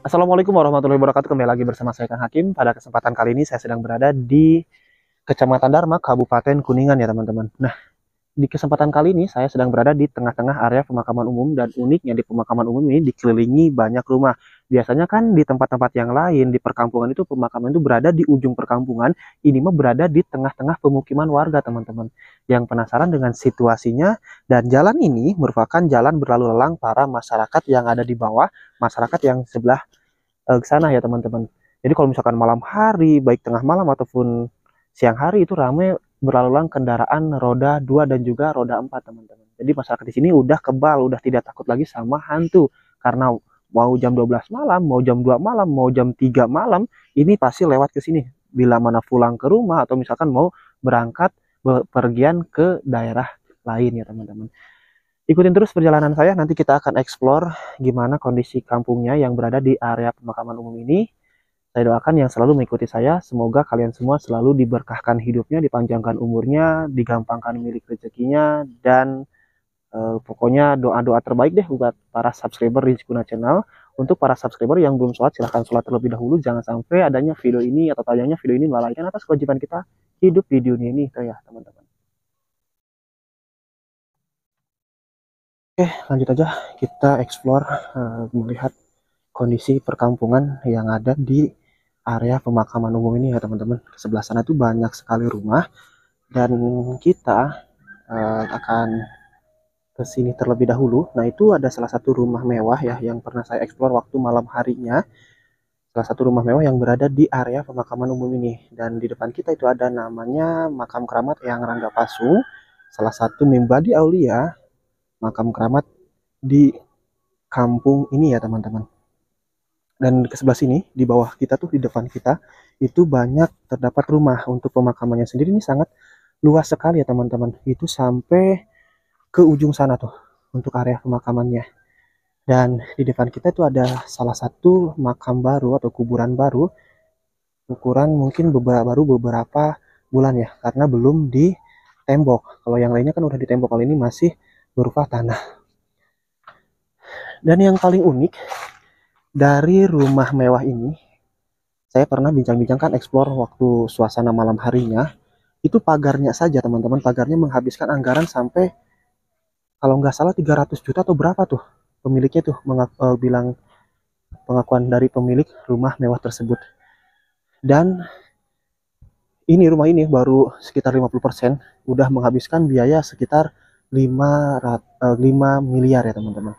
Assalamualaikum warahmatullahi wabarakatuh. Kembali lagi bersama saya Kang Hakim. Pada kesempatan kali ini saya sedang berada di Kecamatan Dharma, Kabupaten Kuningan ya teman-teman. Nah, di kesempatan kali ini saya sedang berada di tengah-tengah area pemakaman umum dan uniknya di pemakaman umum ini dikelilingi banyak rumah. Biasanya kan di tempat-tempat yang lain di perkampungan itu pemakaman itu berada di ujung perkampungan, ini mah berada di tengah-tengah pemukiman warga teman-teman. Yang penasaran dengan situasinya dan jalan ini merupakan jalan berlalu lalang para masyarakat yang ada di bawah, masyarakat yang sebelah ke sana ya teman-teman. Jadi kalau misalkan malam hari, baik tengah malam ataupun siang hari itu ramai berlalu lalang kendaraan roda 2 dan juga roda 4 teman-teman. Jadi masyarakat di sini udah kebal, udah tidak takut lagi sama hantu karena mau jam 12 malam, mau jam 2 malam, mau jam 3 malam, ini pasti lewat ke sini. Bila mana pulang ke rumah atau misalkan mau berangkat bepergian ke daerah lain ya teman-teman. Ikutin terus perjalanan saya, nanti kita akan explore gimana kondisi kampungnya yang berada di area pemakaman umum ini. Saya doakan yang selalu mengikuti saya, semoga kalian semua selalu diberkahkan hidupnya, dipanjangkan umurnya, digampangkan milik rezekinya, dan pokoknya doa-doa terbaik deh buat para subscriber di Cikuna Channel. Untuk para subscriber yang belum sholat, silahkan sholat terlebih dahulu. Jangan sampai adanya video ini atau tayangnya video ini melalaikan atas kewajiban kita hidup di dunia ini, ya teman-teman. Oke, lanjut aja kita explore melihat kondisi perkampungan yang ada di area pemakaman umum ini ya teman-teman. Sebelah sana tuh banyak sekali rumah dan kita akan ke sini terlebih dahulu. Nah, itu ada salah satu rumah mewah ya yang pernah saya explore waktu malam harinya. Salah satu rumah mewah yang berada di area pemakaman umum ini. Dan di depan kita itu ada namanya Makam Keramat Eyang Rangga Pasung, salah satu Mimbadi Aulia, makam keramat di kampung ini ya teman-teman. Dan ke sebelah sini, di bawah kita tuh, di depan kita, itu banyak terdapat rumah. Untuk pemakamannya sendiri ini sangat luas sekali ya teman-teman. Itu sampai ke ujung sana tuh, untuk area pemakamannya. Dan di depan kita itu ada salah satu makam baru atau kuburan baru, ukuran mungkin baru beberapa bulan ya, karena belum ditembok. Kalau yang lainnya kan udah ditembok, kalau ini masih berupa tanah. Dan yang paling unik dari rumah mewah ini, saya pernah bincang-bincangkan explore waktu suasana malam harinya, itu pagarnya saja teman-teman, pagarnya menghabiskan anggaran sampai kalau nggak salah 300 juta atau berapa tuh pemiliknya tuh bilang pengakuan dari pemilik rumah mewah tersebut. Dan ini rumah ini baru sekitar 50% udah menghabiskan biaya sekitar 5 miliar ya teman-teman.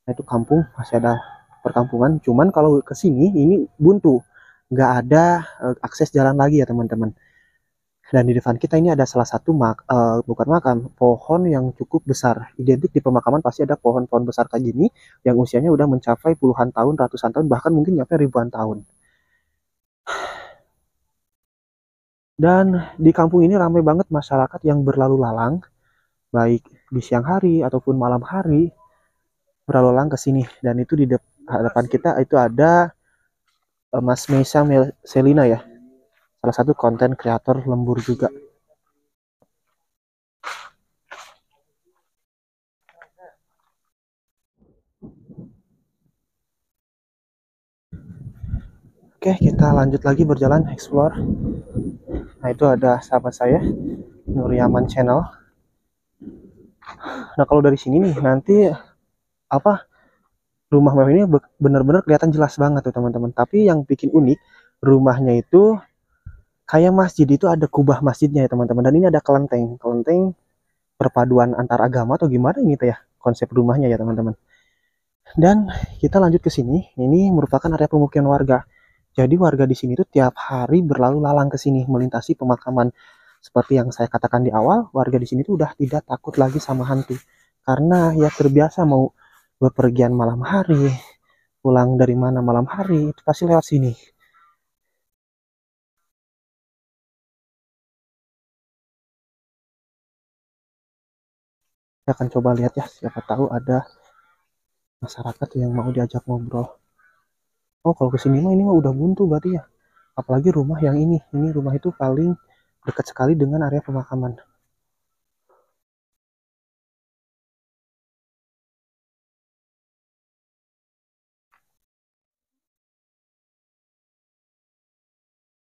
Nah, itu kampung masih ada perkampungan, cuman kalau ke sini ini buntu, nggak ada akses jalan lagi ya teman-teman. Dan di depan kita ini ada salah satu bukan makam, pohon yang cukup besar. Identik di pemakaman pasti ada pohon-pohon besar kayak gini yang usianya udah mencapai puluhan tahun, ratusan tahun, bahkan mungkin nyampe ribuan tahun. Dan di kampung ini ramai banget masyarakat yang berlalu lalang, baik di siang hari ataupun malam hari, berlalu lalang ke sini. Dan itu di depan kita itu ada Mas Meisa Selina ya, salah satu konten kreator lembur juga. Oke, kita lanjut lagi berjalan explore. Nah, itu ada sahabat saya, Nuriaman Channel. Nah, kalau dari sini nih nanti apa rumah mewah ini benar-benar kelihatan jelas banget tuh teman-teman. Tapi yang bikin unik, rumahnya itu kayak masjid, itu ada kubah masjidnya ya teman-teman. Dan ini ada kelenteng, kelenteng perpaduan antar agama atau gimana ini tuh ya konsep rumahnya ya teman-teman. Dan kita lanjut ke sini. Ini merupakan area pemukiman warga. Jadi warga di sini tuh tiap hari berlalu lalang ke sini melintasi pemakaman. Seperti yang saya katakan di awal, warga di sini tuh udah tidak takut lagi sama hantu. Karena ya terbiasa mau bepergian malam hari, pulang dari mana malam hari, itu pasti lewat sini. Saya akan coba lihat ya, siapa tahu ada masyarakat yang mau diajak ngobrol. Oh, kalau kesini mah ini mah udah buntu berarti ya. Apalagi rumah yang ini rumah itu paling dekat sekali dengan area pemakaman.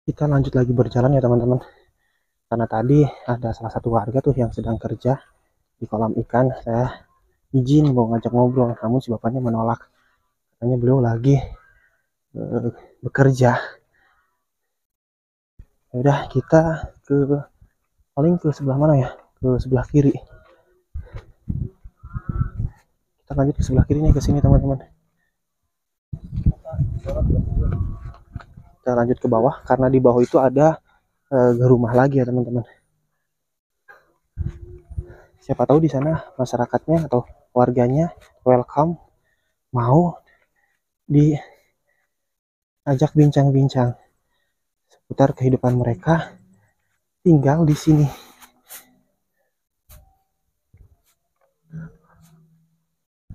Kita lanjut lagi berjalan ya teman-teman. Karena tadi ada salah satu warga tuh yang sedang kerja di kolam ikan. Saya izin mau ngajak ngobrol, namun si bapaknya menolak. Katanya beliau lagi bekerja. Udah, kita ke paling ke sebelah mana ya? Ke sebelah kiri. Kita lanjut ke sebelah kiri nih, ke sini teman-teman. Kita lanjut ke bawah karena di bawah itu ada rumah lagi ya teman-teman. Siapa tahu di sana masyarakatnya atau warganya welcome, mau diajak bincang-bincang seputar kehidupan mereka tinggal di sini.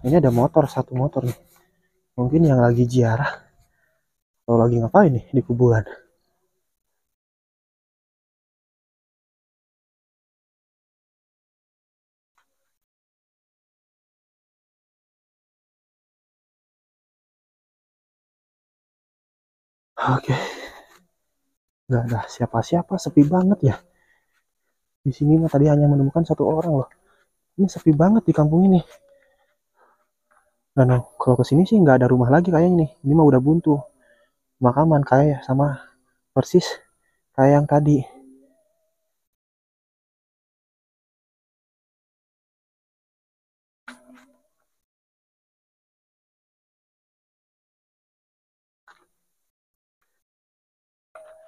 Ini ada motor, satu motor nih. Mungkin yang lagi ziarah atau lagi ngapain nih di kuburan. Oke, nggak ada siapa-siapa, sepi banget ya. Di sini mah tadi hanya menemukan satu orang loh. Ini sepi banget di kampung ini. Dan kalau kesini sih nggak ada rumah lagi kayaknya nih. Ini mah udah buntu. Makaman kayak sama persis kayak yang tadi.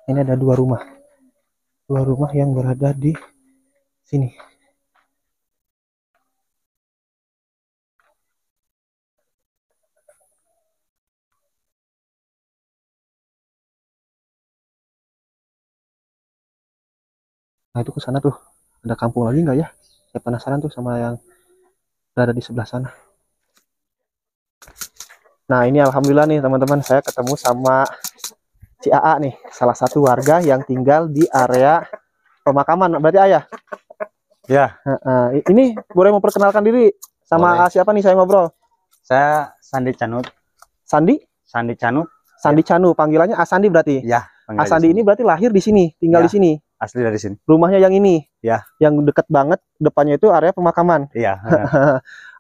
Ini ada dua rumah yang berada di sini. Nah itu ke sana tuh, ada kampung lagi nggak ya? Saya penasaran tuh sama yang berada di sebelah sana. Nah ini alhamdulillah nih teman-teman, saya ketemu sama si AA nih, salah satu warga yang tinggal di area pemakaman. Berarti ayah? Ya. Ini boleh memperkenalkan diri sama Boleh. siapa nih saya ngobrol? Saya Sandi Canut. Sandi? Sandi Canut. Sandi ya. Canu, panggilannya Asandi berarti? Ya. Asandi ini berarti lahir di sini, tinggal ya, di sini? Asli dari sini. Rumahnya yang ini? Ya. Yang deket banget, depannya itu area pemakaman? Iya.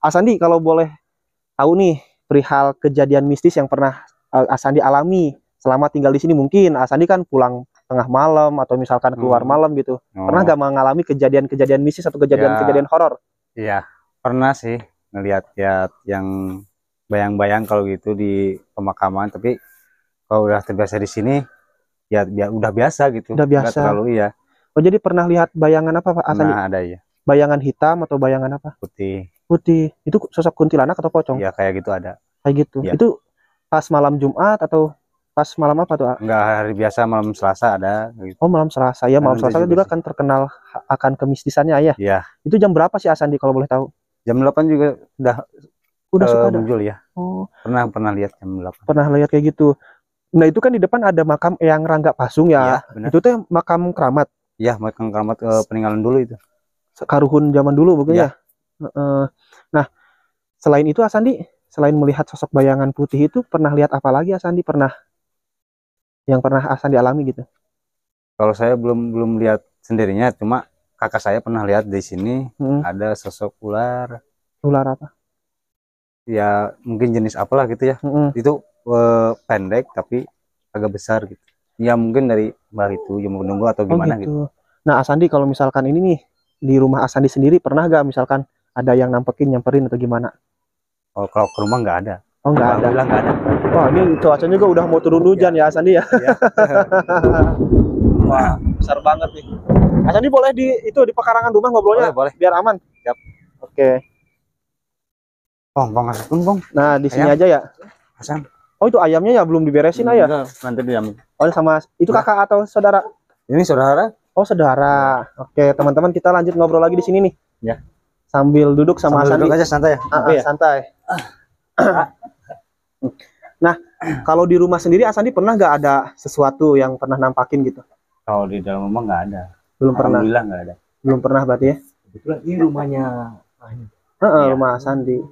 Asandi, kalau boleh tahu nih, perihal kejadian mistis yang pernah Asandi alami selama tinggal di sini. Mungkin Asandi kan pulang tengah malam atau misalkan keluar malam gitu. Pernah gak mengalami kejadian-kejadian mistis atau kejadian-kejadian horor? Iya, pernah sih ngelihat yang bayang-bayang kalau gitu di pemakaman. Tapi kalau udah terbiasa di sini, ya udah biasa gitu. Udah biasa. Nggak terlalu ya. Oh jadi pernah lihat bayangan apa Pak Asandi? Nah ada ya. Bayangan hitam atau bayangan apa? Putih. Putih. Itu sosok kuntilanak atau pocong? Ya kayak gitu ada. Kayak gitu. Ya. Itu pas malam Jumat atau pas malam apa tuh? Enggak, hari biasa malam Selasa ada gitu. Oh malam Selasa ya, malam Selasa juga kan terkenal akan kemistisannya ya. Iya. Itu jam berapa sih Asandi kalau boleh tahu? Jam 8 juga udah suka muncul ya. Oh. Pernah lihat jam 8. Pernah lihat kayak gitu. Nah itu kan di depan ada makam yang Rangga Pasung ya. Iya, itu tuh makam keramat. Iya, makam keramat peninggalan dulu itu. Karuhun zaman dulu mungkin ya. Nah selain itu Asandi, selain melihat sosok bayangan putih itu, pernah lihat apa lagi Asandi? Yang pernah Asandi alami gitu? Kalau saya belum lihat sendirinya, cuma kakak saya pernah lihat di sini ada sosok ular. Ular apa? Ya mungkin jenis apalah gitu ya. Itu pendek tapi agak besar gitu. Ya mungkin dari mbak itu yang menunggu atau gimana gitu. Nah Asandi, kalau misalkan ini nih di rumah Asandi sendiri, pernah gak misalkan ada yang nyamperin atau gimana? Oh, kalau ke rumah nggak ada. Oh nggak ada. Nggak ada. Wah ini cuacanya juga udah mau turun hujan ya Asandi ya. Wah besar banget nih. Asandi boleh di pekarangan rumah ngobrolnya? Boleh. Biar aman. Siap. Oke. Bang. Nah di sini aja ya. Asam. Oh itu ayamnya ya belum diberesin ayah? Nanti diambil. Oh sama itu kakak atau saudara? Ini saudara. Oh saudara. Oke teman-teman, kita lanjut ngobrol lagi di sini nih. Ya. Sambil duduk sama Asandi. Duduk aja santai ya. Ya. Santai. Nah kalau di rumah sendiri Asandi pernah nggak ada sesuatu yang pernah nampakin gitu? Kalau di dalam rumah nggak ada. Belum pernah. Alhamdulillah nggak ada. Belum pernah berarti ya? Kebetulan ini rumahnya. Rumah Asandi.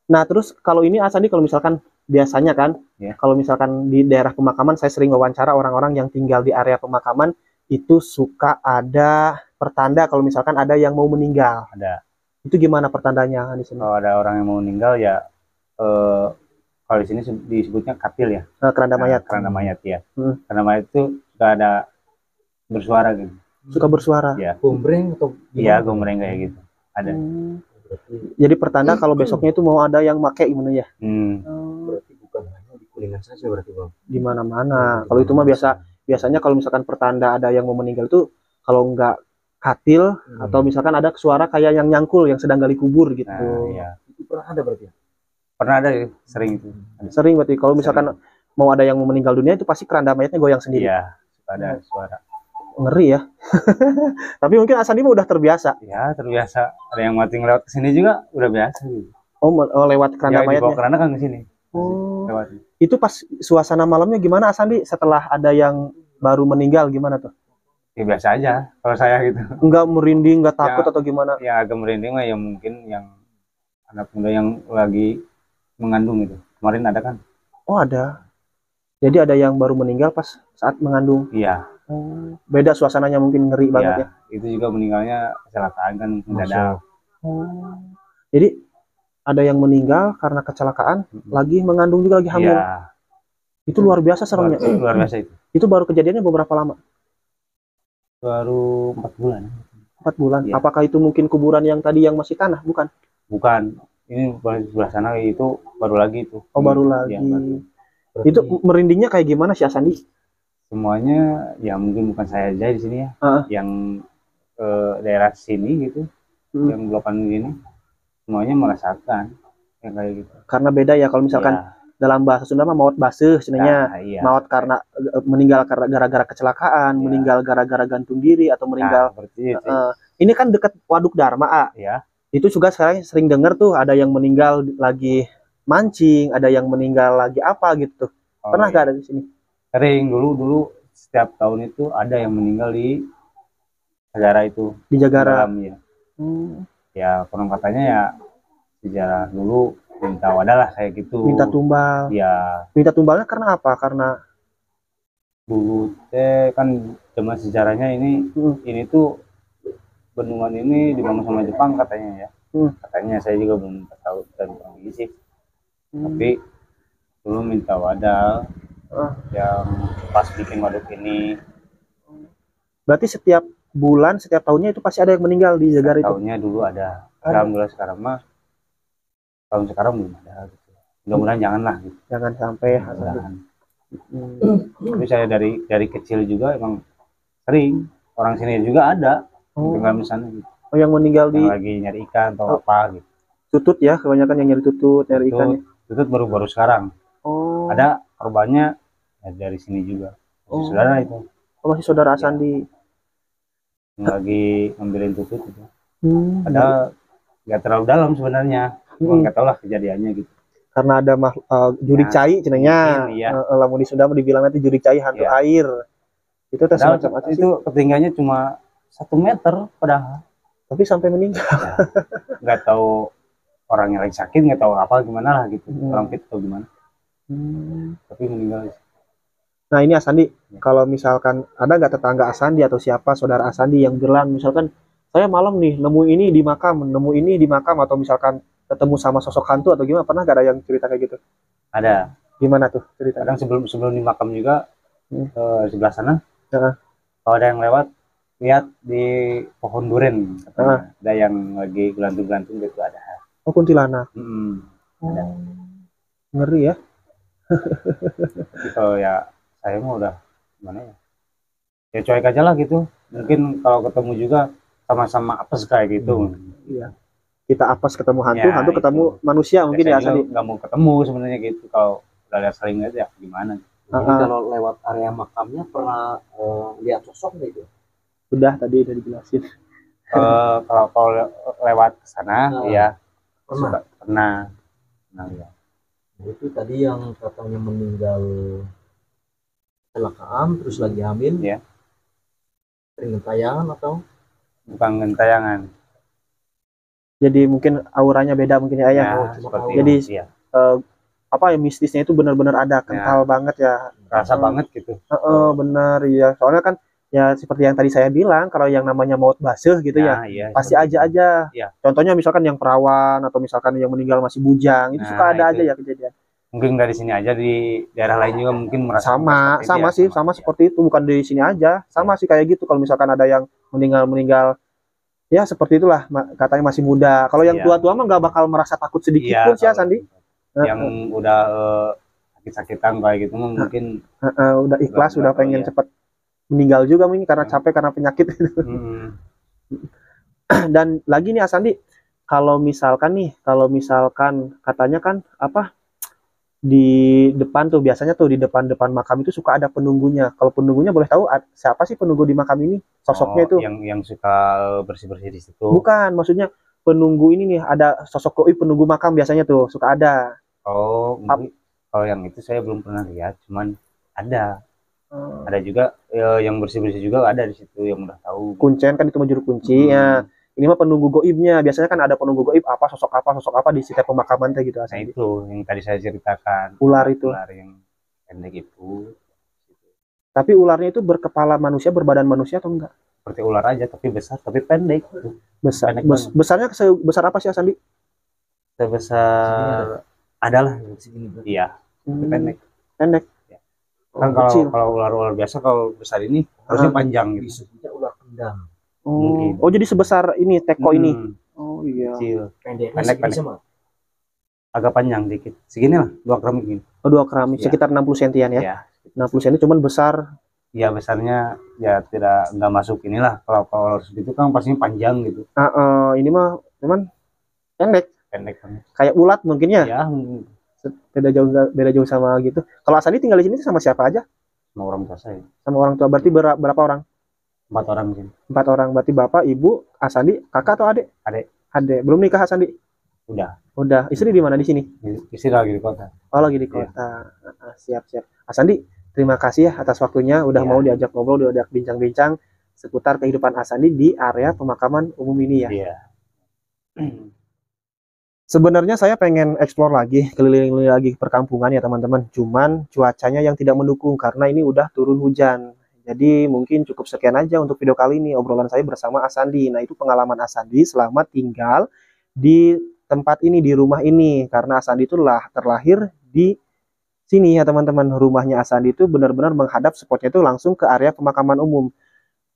Nah terus kalau ini Asandi, kalau misalkan biasanya kan, Ya. kalau misalkan di daerah pemakaman, saya sering wawancara orang-orang yang tinggal di area pemakaman, itu suka ada pertanda kalau misalkan ada yang mau meninggal. Ada. Itu gimana pertandanya di sini? Kalau ada orang yang mau meninggal ya, kalau di sini disebutnya katil ya. Keranda mayat. Keranda mayat ya. Hmm. Keranda mayat itu suka ada bersuara gitu. Suka bersuara. Ya. Gombreng atau Iya, gombreng kayak gitu. Ada. Jadi pertanda kalau besoknya itu mau ada yang make gimana ya? Berarti bukan hanya di Kuningan saja berarti Bang. Di mana-mana. Kalau itu mah biasanya kalau misalkan pertanda ada yang mau meninggal tuh, kalau nggak katil atau misalkan ada suara kayak yang nyangkul yang sedang gali kubur gitu. Nah, iya. Itu pernah ada berarti ya? Pernah ada ya, sering itu. Ada. Sering berarti kalau misalkan mau ada yang mau meninggal dunia itu pasti keranda mayatnya goyang sendiri. Iya, suka ada suara. Ngeri ya. Tapi mungkin Asandi mah udah terbiasa. Ya, terbiasa. Ada yang mati ngelewat ke sini juga udah biasa gitu. Oh, lewat keranda Ya, dibawa mayatnya. keranda kan ke sini. Oh. Lewat. Itu pas suasana malamnya gimana Asandi setelah ada yang baru meninggal gimana tuh? Ya biasa aja kalau saya gitu. Enggak merinding, enggak takut Ya. atau gimana? Ya agak merinding lah ya, mungkin yang anak muda yang lagi mengandung itu. Kemarin ada kan? Oh, ada. Jadi ada yang baru meninggal pas saat mengandung. Iya. Beda suasananya mungkin ngeri banget ya. Itu juga meninggalnya kecelakaan kan mendadak. Jadi ada yang meninggal karena kecelakaan, lagi mengandung juga lagi hamil. Iya. Itu luar biasa seremnya. Luar biasa itu. Itu baru kejadiannya beberapa lama? Baru 4 bulan. 4 bulan. Iya. Apakah itu mungkin kuburan yang tadi yang masih tanah? Bukan. Bukan. Ini sebelah sana itu baru lagi itu. Oh, baru lagi. Iya, baru. Itu merindingnya kayak gimana sih Asandi? Semuanya ya mungkin bukan saya aja di sini ya. Yang daerah sini gitu, yang blokan gini, semuanya merasakan yang kayak gitu. Karena beda ya kalau misalkan dalam bahasa Sunda mah maut baseuh cenanya. Maut karena meninggal karena gara-gara kecelakaan, meninggal gara-gara gantung diri atau meninggal seperti itu. Ini kan dekat Waduk Dharma. Ya. Itu juga sekarang sering dengar tuh ada yang meninggal lagi mancing, ada yang meninggal lagi apa gitu. Pernah gak ada di sini? Sering dulu setiap tahun itu ada yang meninggal di Jagara itu. Di Jagara. Ya. Ya konon katanya ya sejarah dulu minta wadah lah kayak gitu. Minta tumbal. Ya. Minta tumbalnya karena apa? Karena dulu kan zaman sejarahnya ini tuh bendungan ini dibangun sama Jepang katanya ya. Katanya saya juga belum tahu dan kurang sih. Tapi dulu minta wadah yang pas bikin waduk ini. Berarti setiap bulan, setiap tahunnya itu pasti ada yang meninggal di Jagara itu? Tahunnya dulu ada. Alhamdulillah sekarang mah tahun sekarang belum ada gitu. Mudah-mudahan janganlah gitu. Jangan sampai. Tapi saya dari kecil juga emang sering orang sini juga ada tinggal misalnya gitu. Oh, yang meninggal yang lagi nyari ikan atau apa gitu. Tutut ya, kebanyakan yang nyari tutut, nyari ikannya. Tutut baru sekarang. Ada korbannya ya dari sini juga. Saudara itu. Oh, masih saudara Asandi. Yang lagi ngambilin tutut itu. Ada nggak terlalu dalam sebenarnya. Cuma nggak tahu lah kejadiannya gitu. Karena ada jurik cai cenanya. Lamun di Sunda dibilang nanti jurik cai hantu air. Itu tes semacam apa sih? Itu ketinggiannya cuma 1 meter padahal. Tapi sampai meninggal. Nggak tahu orangnya lagi sakit, nggak tahu apa gimana lah gitu. Orang fit atau gimana. Tapi meninggal. Nah ini Asandi, kalau misalkan ada nggak tetangga Asandi atau siapa saudara Asandi yang bilang misalkan saya malam nih nemu ini di makam atau misalkan ketemu sama sosok hantu atau gimana, pernah nggak ada yang cerita kayak gitu? Ada. Gimana tuh cerita? Kadang sebelum di makam juga sebelah sana kalau ada yang lewat lihat di pohon duren ada yang lagi gelantung-gelantung gitu ada. Oh, kuntilanak. Ada. Ngeri ya. Jadi kalau ya saya mau udah gimana ya cuek aja lah gitu. Mungkin kalau ketemu juga sama-sama apes kayak gitu. Iya. Kita apes ketemu hantu, hantu ketemu manusia mungkin ya Asandi. Nggak mau ketemu sebenarnya gitu. Kalau udah lihat sering aja gimana. Jadi kalau lewat area makamnya pernah lihat sosok gitu? Udah tadi udah dijelasin. Kalau lewat ke sana ya pernah ya. Itu tadi yang katanya meninggal kecelakaan terus lagi hamil ya. Sering gentayangan atau bukan gentayangan, jadi mungkin auranya beda mungkin ya. Jadi apa ya, mistisnya itu benar-benar ada, kental banget ya. Rasa banget gitu. Benar ya. Soalnya kan ya seperti yang tadi saya bilang, kalau yang namanya maut basah gitu ya, Iya, pasti aja. Iya. Contohnya misalkan yang perawan atau misalkan yang meninggal masih bujang, itu suka ada aja ya kejadian. Mungkin dari sini aja, di daerah lain juga mungkin merasa sama sih, sama seperti itu, bukan di sini aja, sama sih kayak gitu. Kalau misalkan ada yang meninggal ya seperti itulah, katanya masih muda. Kalau yang tua-tua mah nggak bakal merasa takut sedikit pun sih ya, Sandi. Yang udah sakit-sakitan kayak gitu mungkin udah ikhlas, udah pengen cepet meninggal juga mungkin karena capek, karena penyakit. Dan lagi nih Asandi, kalau misalkan katanya kan apa, di depan tuh biasanya tuh di depan makam itu suka ada penunggunya. Kalau penunggunya boleh tahu siapa sih penunggu di makam ini? Sosoknya itu yang suka bersih-bersih di situ. Bukan, maksudnya penunggu ini nih, ada sosok koi penunggu makam biasanya tuh suka ada. Kalau yang itu saya belum pernah lihat, cuman ada. Ada juga yang bersih-bersih juga ada di situ, yang udah tahu. Kuncen kan itu juru kunci ya. Ini mah penunggu goibnya. Biasanya kan ada penunggu goib sosok apa di setiap pemakaman teh gitu. Nah itu yang tadi saya ceritakan. Ular itu. Ular yang pendek itu. Tapi ularnya itu berkepala manusia, berbadan manusia atau enggak? Seperti ular aja, tapi besar, tapi pendek. Besar. Besarnya sebesar apa sih Asandi? Sebesar adalah segini. Iya. Pendek. Ya. Kan kalau ular biasa, kalau besar ini harusnya panjang gitu. Ular kendang. Jadi sebesar ini teko ini. Oh iya. Kecil. Pendek. Agak panjang dikit. Segini lah, 2 keramik gini. 2 keramik, sekitar 60 sentian ya. 60 cm, cuman besar. Ya besarnya ya nggak masuk inilah. Kalau segitu kan pastinya panjang gitu. Ini mah cuman pendek banget. Kayak ulat mungkin ya. Ya. Beda jauh sama gitu. Kalau Asandi tinggal di sini sama siapa aja? Sama orang tua saya. Sama orang tua, berarti berapa orang? 4 orang mungkin. 4 orang, berarti bapak, ibu, Asandi, kakak atau adik? Adik. Belum nikah Asandi? Udah. Istri di mana di sini? Istri lagi di kota. Oh, lagi di kota. Siap. Asandi, terima kasih ya atas waktunya, udah mau diajak ngobrol, diajak bincang-bincang seputar kehidupan Asandi di area pemakaman umum ini ya. Iya. Sebenarnya saya pengen explore lagi, keliling-keliling lagi perkampungan ya teman-teman. Cuman cuacanya yang tidak mendukung karena ini udah turun hujan. Jadi mungkin cukup sekian aja untuk video kali ini, obrolan saya bersama Asandi. Nah, itu pengalaman Asandi selama tinggal di tempat ini, di rumah ini. Karena Asandi itu terlahir di sini ya teman-teman. Rumahnya Asandi itu benar-benar menghadap, spotnya itu langsung ke area pemakaman umum.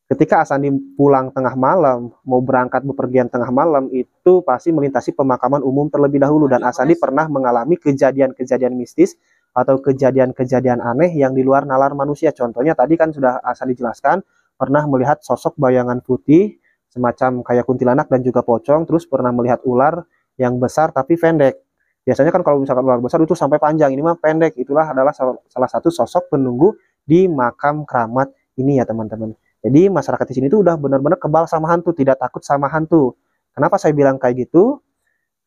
Ketika Asandi pulang tengah malam, mau berangkat bepergian tengah malam, itu pasti melintasi pemakaman umum terlebih dahulu. Dan Asandi pernah mengalami kejadian-kejadian mistis atau kejadian-kejadian aneh yang di luar nalar manusia. Contohnya tadi kan sudah Asandi jelaskan, pernah melihat sosok bayangan putih, semacam kayak kuntilanak dan juga pocong, terus pernah melihat ular yang besar tapi pendek. Biasanya kan kalau misalkan ular besar itu sampai panjang, ini mah pendek. Itulah adalah salah satu sosok penunggu di makam keramat ini ya teman-teman. Jadi masyarakat di sini tuh udah benar-benar kebal sama hantu, tidak takut sama hantu. Kenapa saya bilang kayak gitu?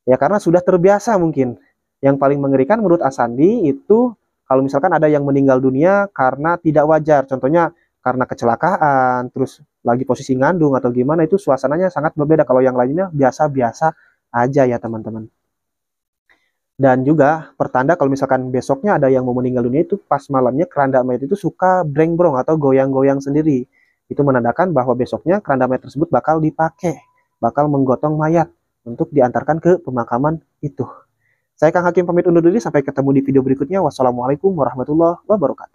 Ya karena sudah terbiasa mungkin. Yang paling mengerikan menurut Asandi itu kalau misalkan ada yang meninggal dunia karena tidak wajar. Contohnya karena kecelakaan, terus lagi posisi ngandung atau gimana, itu suasananya sangat berbeda. Kalau yang lainnya biasa-biasa aja ya teman-teman. Dan juga pertanda kalau misalkan besoknya ada yang mau meninggal dunia, itu pas malamnya keranda mayat itu suka breng-brong atau goyang-goyang sendiri. Itu menandakan bahwa besoknya keranda mayat tersebut bakal dipakai, bakal menggotong mayat untuk diantarkan ke pemakaman itu. Saya Kang Hakim pamit undur diri, sampai ketemu di video berikutnya. Wassalamualaikum warahmatullahi wabarakatuh.